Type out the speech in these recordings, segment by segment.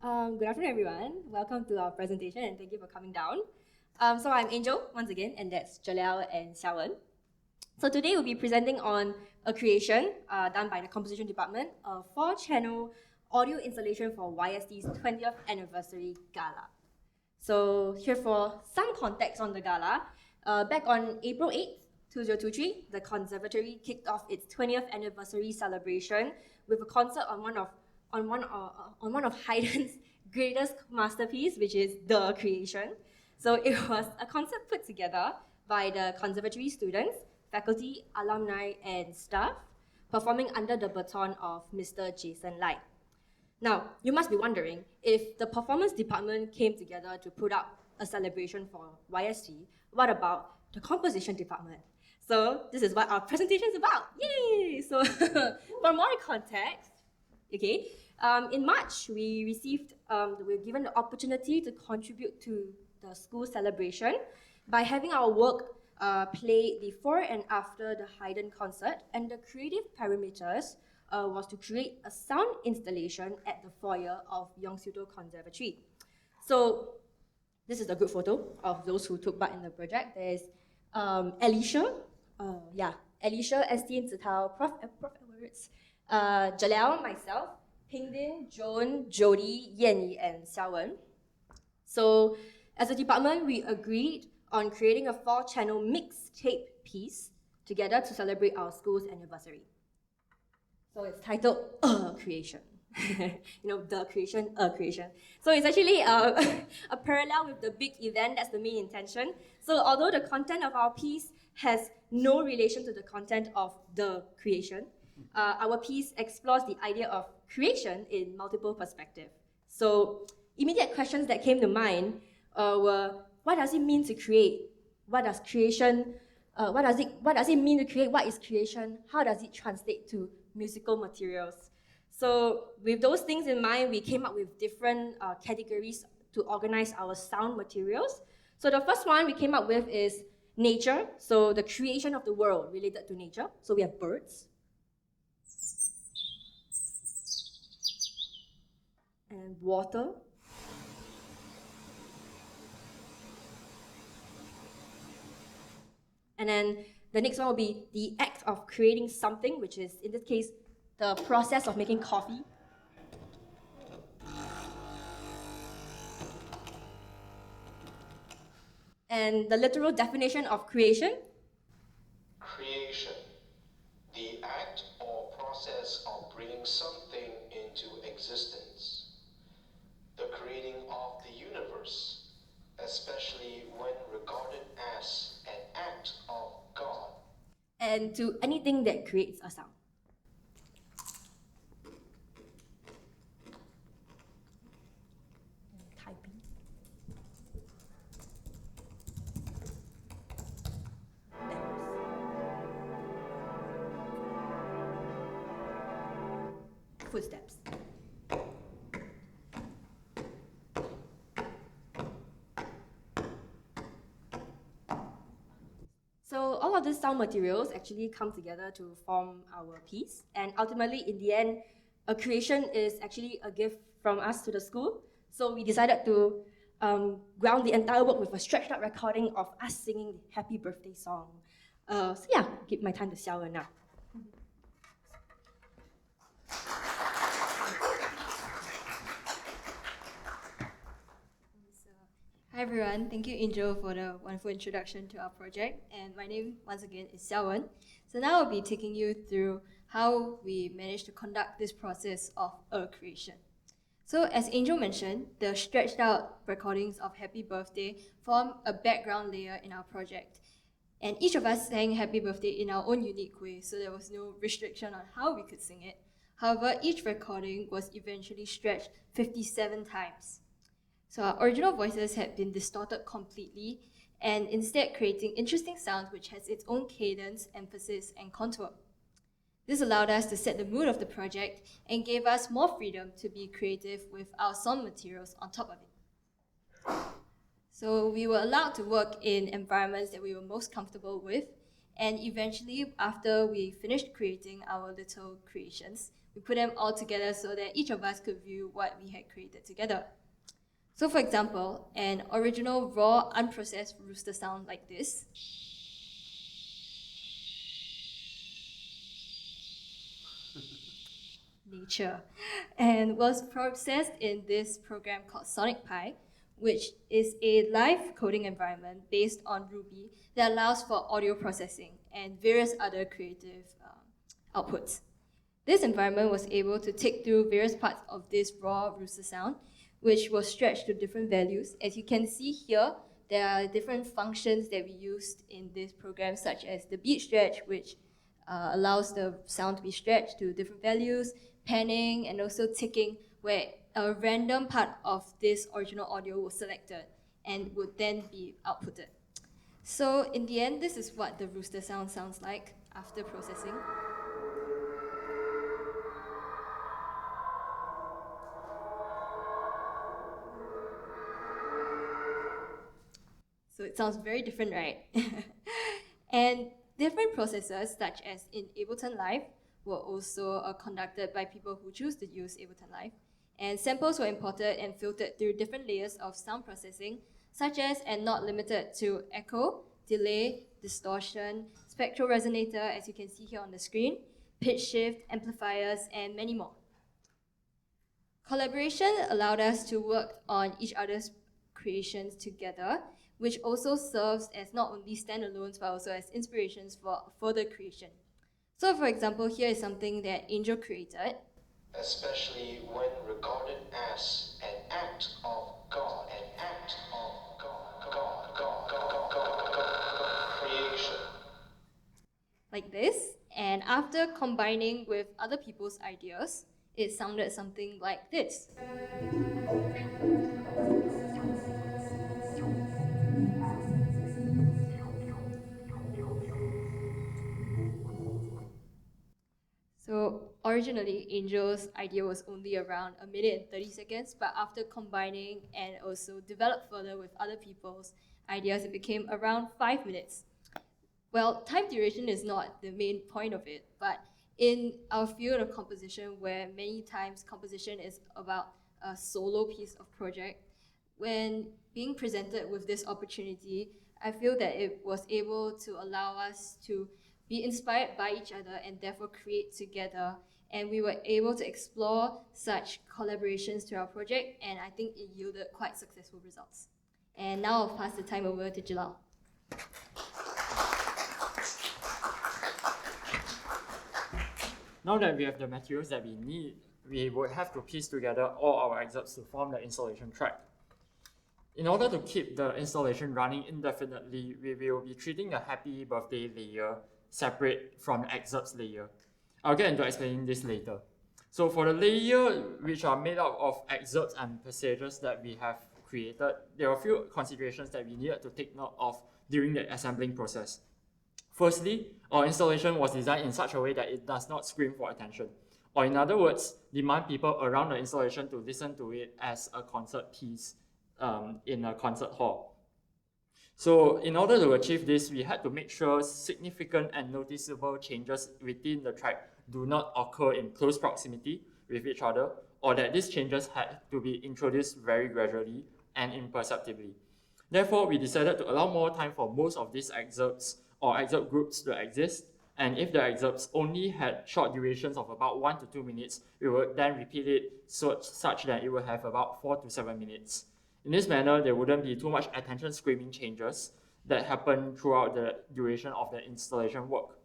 Good afternoon, everyone. Welcome to our presentation and thank you for coming down. So I'm Angel, once again, and that's Jellal and Xiao. So today we'll be presenting on a creation done by the composition department, a 4-channel audio installation for YST's 20th anniversary gala. So here for some context on the gala, back on April 8th, 2023, the conservatory kicked off its 20th anniversary celebration with a concert on one of Haydn's greatest masterpiece, which is The Creation. So it was a concert put together by the conservatory students, faculty, alumni, and staff, performing under the baton of Mr. Jason Lai. Now, you must be wondering, if the performance department came together to put up a celebration for YST, what about the composition department? So this is what our presentation is about. Yay! So for more context, okay, in March, we were given the opportunity to contribute to the school celebration by having our work played before and after the Haydn concert, and the creative parameters was to create a sound installation at the foyer of YST Conservatory. So this is a good photo of those who took part in the project. There's Alicia, Alicia, Estene, Prof, Jellal, myself, Pingdin, Joan, Jodi, Yanyi, and Xiao. So as a department, we agreed on creating a 4-channel mixtape piece together to celebrate our school's anniversary. So it's titled A Creation. The creation, a creation. So it's actually a parallel with the big event. That's the main intention. So although the content of our piece has no relation to the content of the creation, our piece explores the idea of creation in multiple perspectives. So immediate questions that came to mind were, what does it mean to create? What does creation, what does it mean to create? What is creation? How does it translate to musical materials? So with those things in mind, we came up with different categories to organize our sound materials. So the first one we came up with is nature, so the creation of the world related to nature. So we have birds, and water, and then the next one will be the act of creating something, which is, in this case, the process of making coffee. And the literal definition of creation. Creation, the act or process of bringing something into existence. The creating of the universe, especially when regarded as an act of God. And to anything that creates a sound. Typing. Footsteps. So all of these sound materials actually come together to form our piece, and ultimately, in the end, a creation is actually a gift from us to the school. So we decided to ground the entire work with a stretched out recording of us singing the Happy Birthday song. Give my time to Xiao now. Hi everyone, thank you Angel for the wonderful introduction to our project, and my name once again is Xiao. So now I'll be taking you through how we managed to conduct this process of a creation. So as Angel mentioned, the stretched out recordings of Happy Birthday form a background layer in our project, and each of us sang Happy Birthday in our own unique way, so there was no restriction on how we could sing it. However, each recording was eventually stretched 57 times. So our original voices had been distorted completely, and instead creating interesting sounds which has its own cadence, emphasis, and contour. This allowed us to set the mood of the project and gave us more freedom to be creative with our song materials on top of it. So we were allowed to work in environments that we were most comfortable with, and eventually, after we finished creating our little creations, We put them all together so that each of us could view what we had created together. So for example, an original raw unprocessed rooster sound like this nature, and was processed in this program called Sonic Pi, which is a live coding environment based on Ruby that allows for audio processing and various other creative outputs. This environment was able to take through various parts of this raw rooster sound, which was stretched to different values. As you can see here, there are different functions that we used in this program, such as the beat stretch, which allows the sound to be stretched to different values, panning, and also ticking, where a random part of this original audio was selected and would then be outputted. So in the end, this is what the rooster sound sounds like after processing. So it sounds very different, right? And different processes, such as in Ableton Live, were also conducted by people who choose to use Ableton Live. And samples were imported and filtered through different layers of sound processing, such as and not limited to echo, delay, distortion, spectral resonator, as you can see here on the screen, pitch shift, amplifiers, and many more. Collaboration allowed us to work on each other's creations together, which also serves as not only standalones, but also as inspirations for further creation. So for example, here is something that Angel created. Especially when regarded as an act of God, creation. Like this, and after combining with other people's ideas, it sounded something like this. So originally, Angel's idea was only around 1 minute and 30 seconds, but after combining and also developed further with other people's ideas, it became around 5 minutes. Well, time duration is not the main point of it, but in our field of composition, where many times composition is about a solo piece of project, when being presented with this opportunity, I feel that it was able to allow us to be inspired by each other and therefore create together. And we were able to explore such collaborations to our project, and I think it yielded quite successful results. And now I'll pass the time over to Jellal. Now that we have the materials that we need, we would have to piece together all our excerpts to form the installation track. In order to keep the installation running indefinitely, we will be treating the happy birthday layer separate from the excerpts layer. I'll get into explaining this later. So for the layer which are made up of excerpts and passages that we have created, there are a few considerations that we needed to take note of during the assembling process. Firstly, our installation was designed in such a way that it does not scream for attention, or in other words, demand people around the installation to listen to it as a concert piece in a concert hall. So in order to achieve this, we had to make sure significant and noticeable changes within the track do not occur in close proximity with each other, or that these changes had to be introduced very gradually and imperceptibly. Therefore, we decided to allow more time for most of these excerpts or excerpt groups to exist, and if the excerpts only had short durations of about 1 to 2 minutes, we would then repeat it such that it would have about 4 to 7 minutes. In this manner, there wouldn't be too much attention screaming changes that happen throughout the duration of the installation work.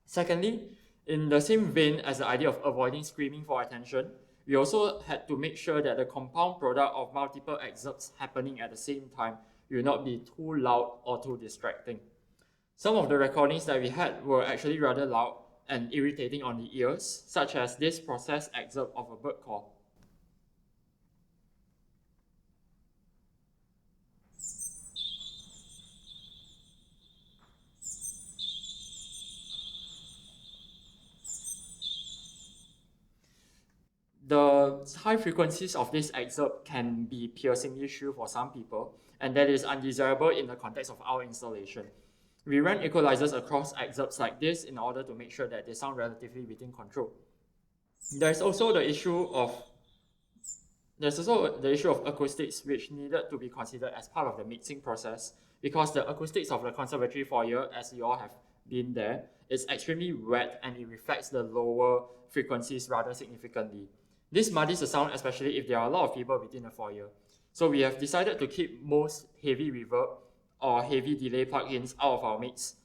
Secondly, in the same vein as the idea of avoiding screaming for attention, we also had to make sure that the compound product of multiple excerpts happening at the same time will not be too loud or too distracting. Some of the recordings that we had were actually rather loud and irritating on the ears, such as this processed excerpt of a bird call. The high frequencies of this excerpt can be piercingly shrill for some people, and that is undesirable in the context of our installation. We ran equalizers across excerpts like this in order to make sure that they sound relatively within control. There's also the issue of acoustics, which needed to be considered as part of the mixing process, because the acoustics of the conservatory foyer, as you all have been there, is extremely wet and it reflects the lower frequencies rather significantly. This muddies the sound, especially if there are a lot of people within the foyer. So we have decided to keep most heavy reverb or heavy delay plugins out of our mix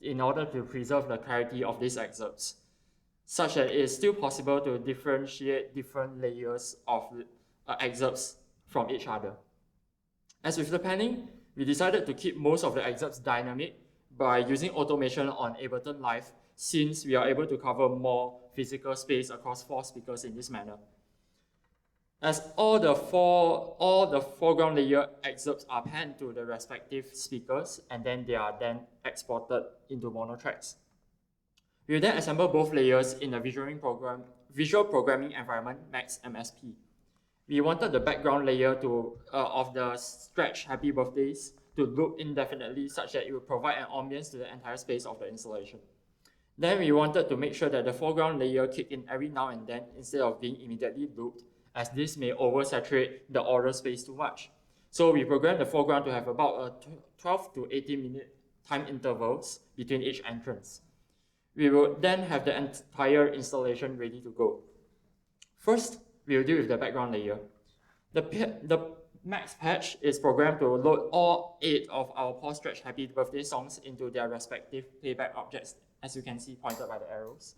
in order to preserve the clarity of these excerpts, such that it is still possible to differentiate different layers of excerpts from each other. As with the panning, we decided to keep most of the excerpts dynamic by using automation on Ableton Live, since we are able to cover more physical space across 4 speakers in this manner. As all the foreground layer excerpts are panned to the respective speakers, and then they are then exported into mono tracks. We will then assemble both layers in the visual programming environment Max MSP. We wanted the background layer of the stretch Happy Birthdays to loop indefinitely, such that it would provide an ambience to the entire space of the installation. Then we wanted to make sure that the foreground layer kicked in every now and then instead of being immediately looped, as this may oversaturate the aural space too much. So we programmed the foreground to have about 12 to 18 minute time intervals between each entrance. We will then have the entire installation ready to go. First, we will deal with the background layer. The Max patch is programmed to load all 8 of our pause stretch Happy Birthday songs into their respective playback objects, as you can see pointed by the arrows.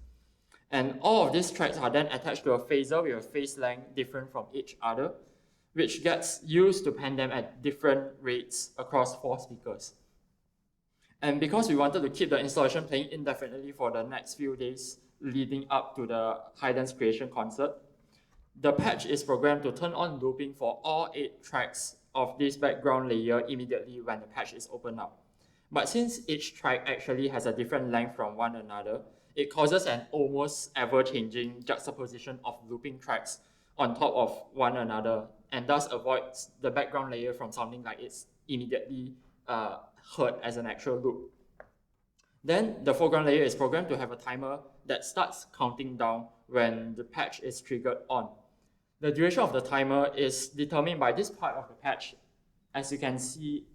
And all of these tracks are then attached to a phaser with a phase length different from each other, which gets used to pan them at different rates across 4 speakers. And because we wanted to keep the installation playing indefinitely for the next few days leading up to the Highlands Creation concert, the patch is programmed to turn on looping for all 8 tracks of this background layer immediately when the patch is opened up. But since each track actually has a different length from one another, it causes an almost ever-changing juxtaposition of looping tracks on top of one another, and thus avoids the background layer from sounding like it's immediately heard as an actual loop. Then the foreground layer is programmed to have a timer that starts counting down when the patch is triggered on. The duration of the timer is determined by this part of the patch, as you can see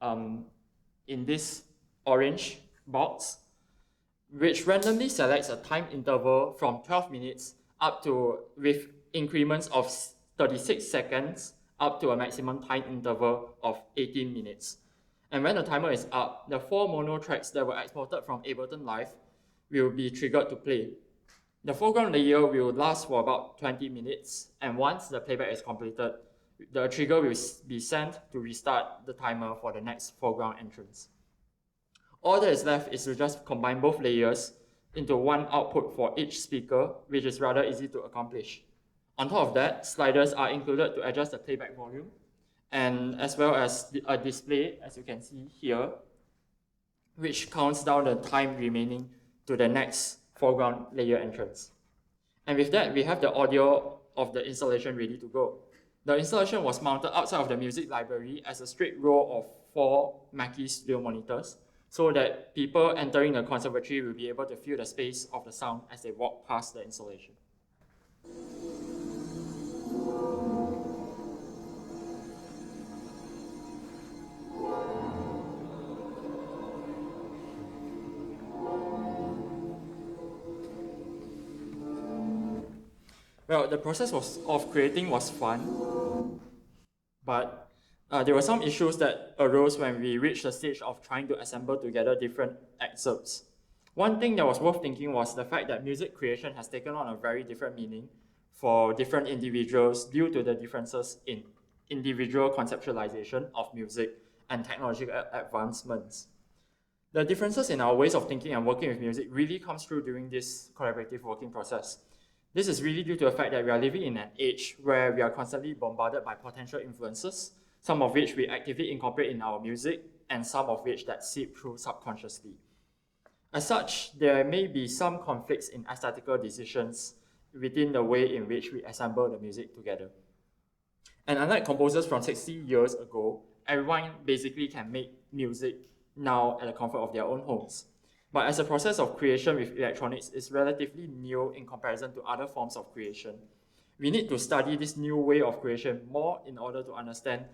in this orange box, which randomly selects a time interval from 12 minutes up to, with increments of 36 seconds, up to a maximum time interval of 18 minutes. And when the timer is up, the 4 mono tracks that were exported from Ableton Live will be triggered to play. The foreground layer will last for about 20 minutes, and once the playback is completed, the trigger will be sent to restart the timer for the next foreground entrance. All that is left is to just combine both layers into one output for each speaker, which is rather easy to accomplish. On top of that, sliders are included to adjust the playback volume, and as well as a display, as you can see here, which counts down the time remaining to the next foreground layer entrance. And with that, we have the audio of the installation ready to go. The installation was mounted outside of the music library as a straight row of 4 Mackie Studio monitors, so that people entering the conservatory will be able to feel the space of the sound as they walk past the installation. Well, the process of creating was fun, but there were some issues that arose when we reached the stage of trying to assemble together different excerpts. One thing that was worth thinking was the fact that music creation has taken on a very different meaning for different individuals due to the differences in individual conceptualization of music and technological advancements. The differences in our ways of thinking and working with music really comes through during this collaborative working process. This is really due to the fact that we are living in an age where we are constantly bombarded by potential influences, some of which we actively incorporate in our music, and some of which that seep through subconsciously. As such, there may be some conflicts in aesthetical decisions within the way in which we assemble the music together. And unlike composers from 60 years ago, everyone basically can make music now at the comfort of their own homes. But as a process of creation with electronics is relatively new in comparison to other forms of creation, we need to study this new way of creation more in order to understand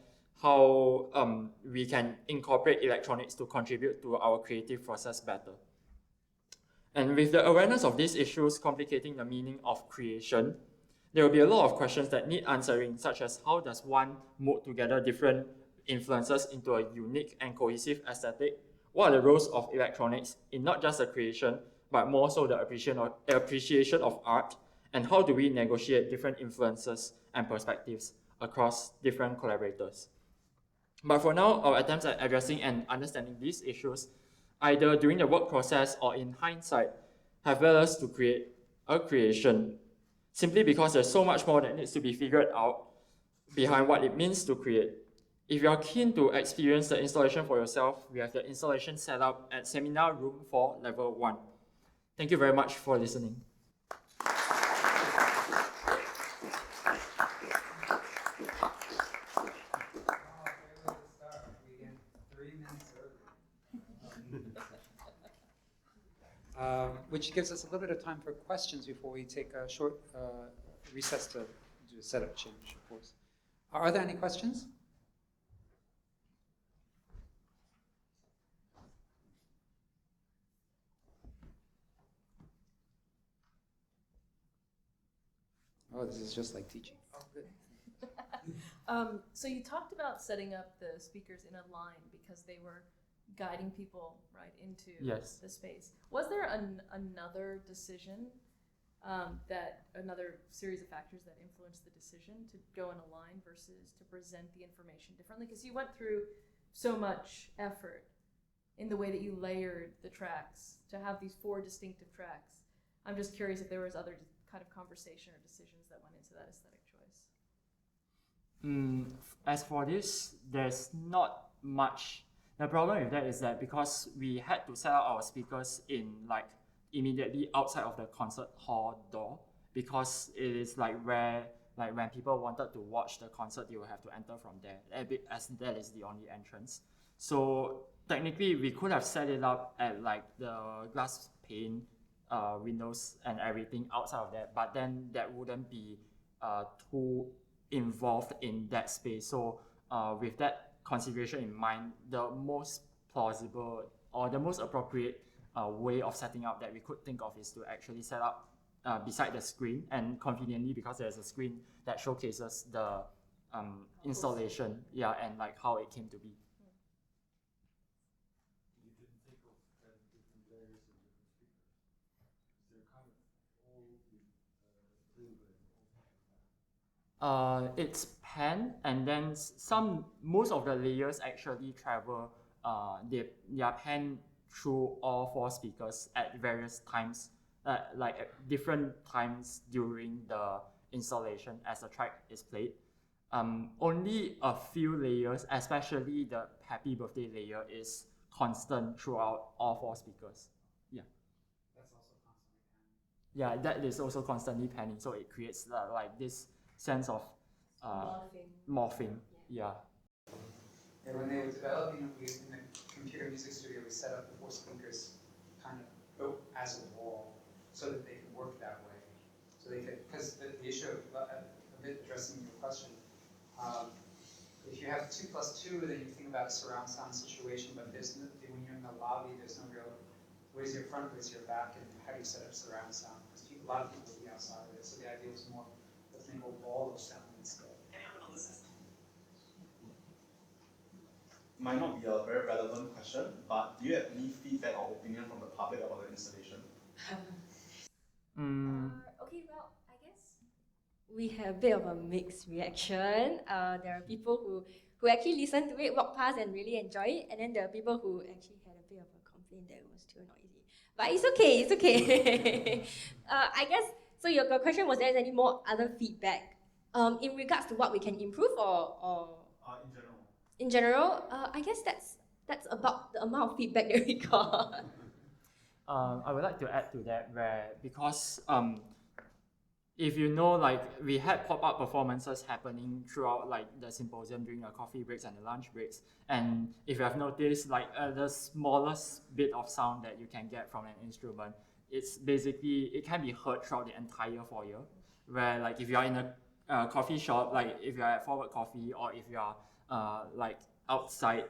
how we can incorporate electronics to contribute to our creative process better. And with the awareness of these issues complicating the meaning of creation, there will be a lot of questions that need answering, such as how does one mold together different influences into a unique and cohesive aesthetic? What are the roles of electronics in not just the creation, but more so the appreciation of art? And how do we negotiate different influences and perspectives across different collaborators? But for now, our attempts at addressing and understanding these issues, either during the work process or in hindsight, have led us to create a creation, simply because there's so much more that needs to be figured out behind what it means to create. If you are keen to experience the installation for yourself, we have the installation set up at Seminar Room 4, Level 1. Thank you very much for listening. Which gives us a little bit of time for questions before we take a short recess to do a setup change, of course. Are there any questions? Oh, this is just like teaching. Oh, good. So you talked about setting up the speakers in a line because they were guiding people right into the space. Was there another decision, another series of factors that influenced the decision to go in a line versus to present the information differently? Because you went through so much effort in the way that you layered the tracks to have these 4 distinctive tracks. I'm just curious if there was other kind of conversation or decisions that went into that aesthetic choice. As for this, there's not much. The problem with that is that because we had to set up our speakers in immediately outside of the concert hall door, because it is where when people wanted to watch the concert, they will have to enter from there, as that is the only entrance. So technically, we could have set it up at the glass pane windows and everything outside of that, but then that wouldn't be too involved in that space. So with that consideration in mind, the most plausible or the most appropriate way of setting up that we could think of is to actually set up beside the screen, and conveniently because there's a screen that showcases the installation, and how it came to be. You didn't think of different layers and different speakers. They're kind of all it's pan, and then most of the layers actually travel they are pan through all 4 speakers at various times, at different times during the installation as the track is played. Only a few layers, especially the happy birthday layer, is constant throughout all 4 speakers. That's also constantly panning. Yeah, that is also constantly panning, so it creates this sense of morphing. Yeah. When they were developing it in the computer music studio, we set up the 4 speakers kind of built as a wall so that they could work that way. So they could, because the issue of a bit addressing your question, if you have 2 + 2, then you think about a surround sound situation, but there's no, when you're in the lobby, there's no real, where's your front, where's your back, and how do you set up surround sound? Because a lot of people will be outside of it, so the idea was more let's make a wall of sound instead. Might not be a very relevant question, but do you have any feedback or opinion from the public about the installation? Okay, well, I guess we have a bit of a mixed reaction. There are people who actually listen to it, walk past and really enjoy it, and then there are people who actually had a bit of a complaint that it was too noisy. But it's okay, it's okay. I guess, so your question was, there any more other feedback in regards to what we can improve or In general. In general, I guess that's about the amount of feedback that we got. I would like to add to that, because if you know, like we had pop-up performances happening throughout like the symposium during the coffee breaks and the lunch breaks. And if you have noticed, like the smallest bit of sound that you can get from an instrument, it's basically, it can be heard throughout the entire foyer. Where like if you are in a coffee shop, like if you are at Forward Coffee, or if you are like outside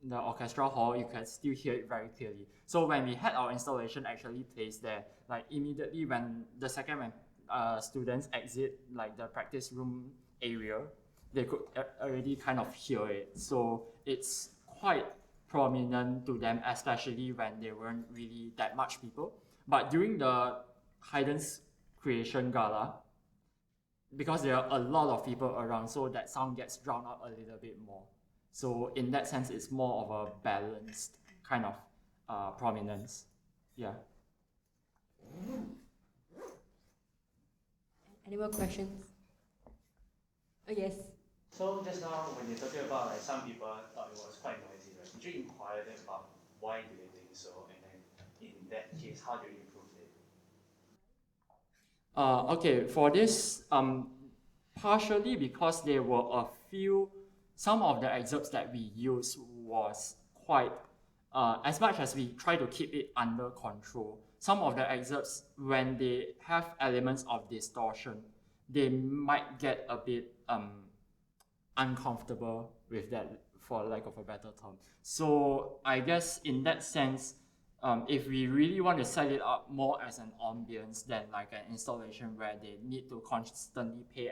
the orchestra hall, you can still hear it very clearly. So when we had our installation actually placed there, like immediately when the second when students exit like the practice room area, they could already kind of hear it. So it's quite prominent to them, especially when there weren't really that much people. But during the Haydn's creation gala, because there are a lot of people around, so that sound gets drowned out a little bit more. So in that sense, it's more of a balanced kind of prominence. Yeah. Any more questions? Oh, yes. So just now, when you're talking about like some people thought it was quite noisy, right? Did you inquire them about why do they think so, and then in that case, how do you improve it? Okay, for this, partially because there were a few, some of the excerpts that we used was quite, as much as we try to keep it under control, some of the excerpts, when they have elements of distortion, they might get a bit uncomfortable with that, for lack of a better term. So I guess in that sense, if we really want to set it up more as an ambience than like an installation where they need to constantly pay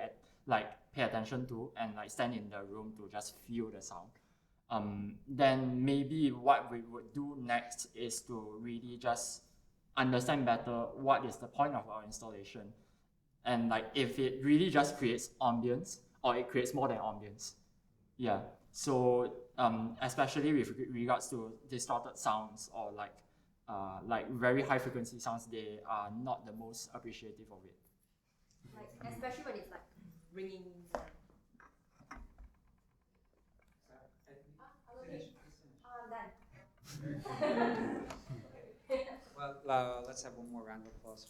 attention to and like stand in the room to just feel the sound, then maybe what we would do next is to really just understand better what is the point of our installation, and like if it really just creates ambience or it creates more than ambience. Yeah. So especially with regards to distorted sounds or like very high frequency sounds, they are not the most appreciative of it. Like especially when it's like ringing. I'm done. Well, let's have one more round of applause.